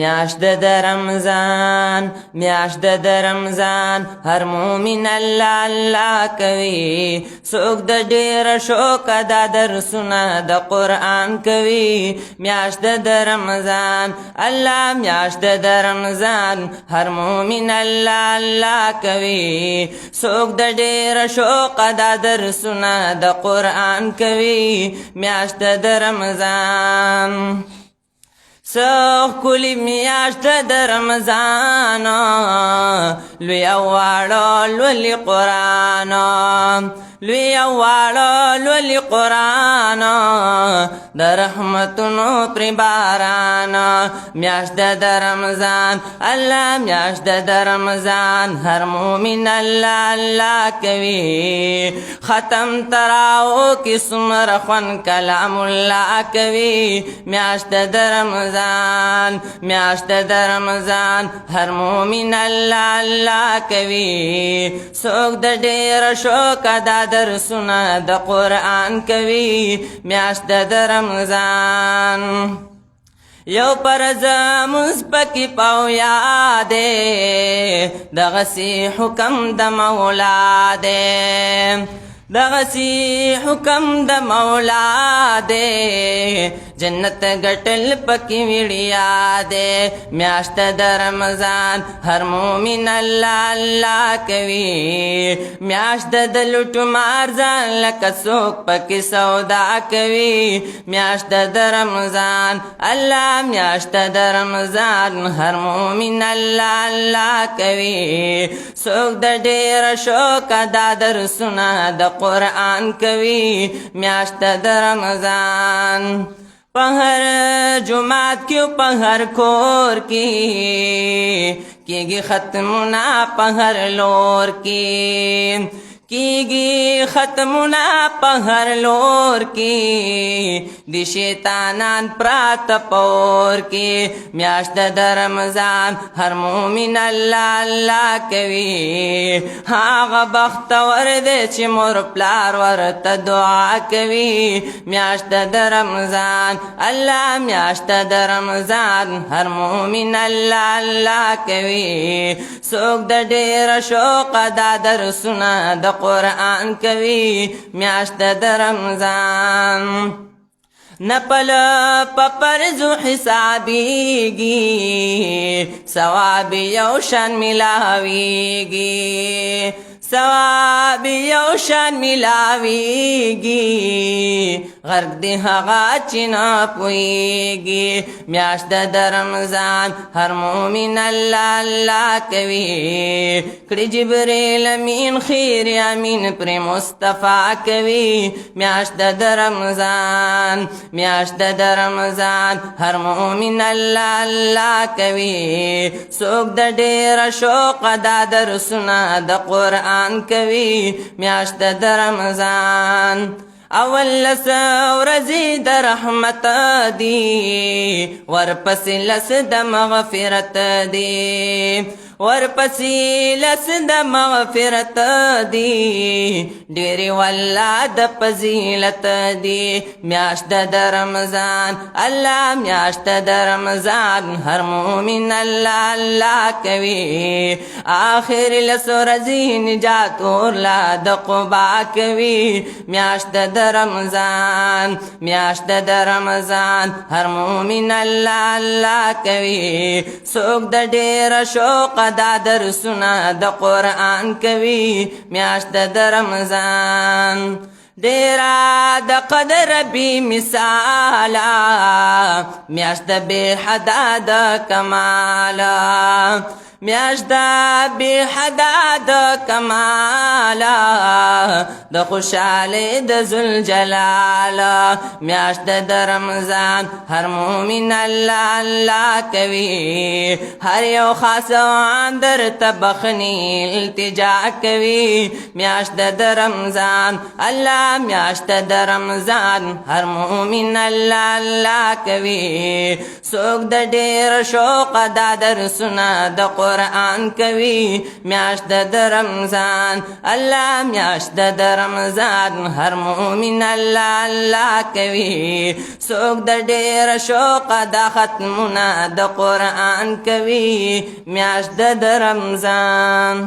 میاشت د رمضان میاشت د رمضان هر مومن الله الله کوي څوک د ډیر شوق دا درسونه د قرآن کوي میاشت د رمضان الله میاشت د رمضان هر مومن الله الله کوي څوک د ډیر شوق دا درسونه د قرآن کوي میاشت د رمضان سخ کلی میاشت د رمضان لوی واړه لولي قرآن لوی واړه لولي قرآن د رحمتونو پر باران میاشت د رمضان الله میاشت د رمضان هر مومن الله الله کوي ختم تراو کی سمر خوان کلام الله کوي میاشت د رمضان میاشت د رمضان هر مومن الله الله کوي څوک د ډیر شوق دا درسونه د قرآن کوي میاشت د رمضان یو پرز مزپکی پاو یاده دغسی حکم د مولا ده دغسی حکم د مولا ده جنت گٹل پکی ویڑیا دے میاشت د رمضان ہر مومن اللہ اللہ کوي میاشت د لټو مارزان لکه څوک پکی سودا کوي میاشت د رمضان الله میاشت د رمضان هر مومن الله الله کوي څوک د ډیر شوق دا درسونه د قرآن کوي میاشت د رمضان پہر جماعت کیوں پہر کور کی گی ختمنا پہر لور کی گی ختمنا پہر لور کی دی شیطانان پرات پور کی میاشت د رمضان ہر مومن اللہ اللہ کوي هاغه بختور دی چې مور پلار ورته دعا کوي میاشت د رمضان الله میاشت د رمضان هر مومن الله الله کوي څوک د ډیر شوق دا درسونه د قرآن کوي میاشت د رمضان نپل پپرزو حسابیگی ثواب یوشن ملاویگی ثواب یوشن ملاویگی غرق دی هغا چنا پویگی میاشت د رمضان هر مومن اللہ اللہ کوي کڑی جبریل امین خیر امین پر مصطفیٰ کوي میاشت د رمضان میاشت د رمضان هر مومن اللہ اللہ کوي څوک د ډیر شوق دا درسونه د قرآن کوي میاشت د رمضان اول لس ورځې د رحمت دی ورپسې لس د مغفرت دی ورپسې لس د مغفرت دی ډېرې والله د فضیلت دی میاشت د رمضان الله میاشت د رمضان هر مومن الله الله کوي آخر لس ورځې نجات ورلا د قبا کوي میاشت د رمضان میاشت د رمضان هر مومن الله الله کوي څوک د ډېر شوق دا درسونه د قرآن کوي میاشت د رمضان ډیرا د قدر بی مثالا میاشت بے حدا د کمالا میاشت بی حدا د کمالا د خوشاله د ذوالجلال میاشت د رمضان هر مومن الله الله کوي هر یو خاص اندر تبخنی التجا کوي میاشت د رمضان الله میاشت د رمضان هر مومن الله الله کوي څوک د ډیر شوق دا درسونه د قرآن کوي میاشت د رمضان الله میاشت د رمضان هر مؤمن الله الله کوي څوک د ډېر شوق د ختمونه د قرآن کوي میاشت د رمضان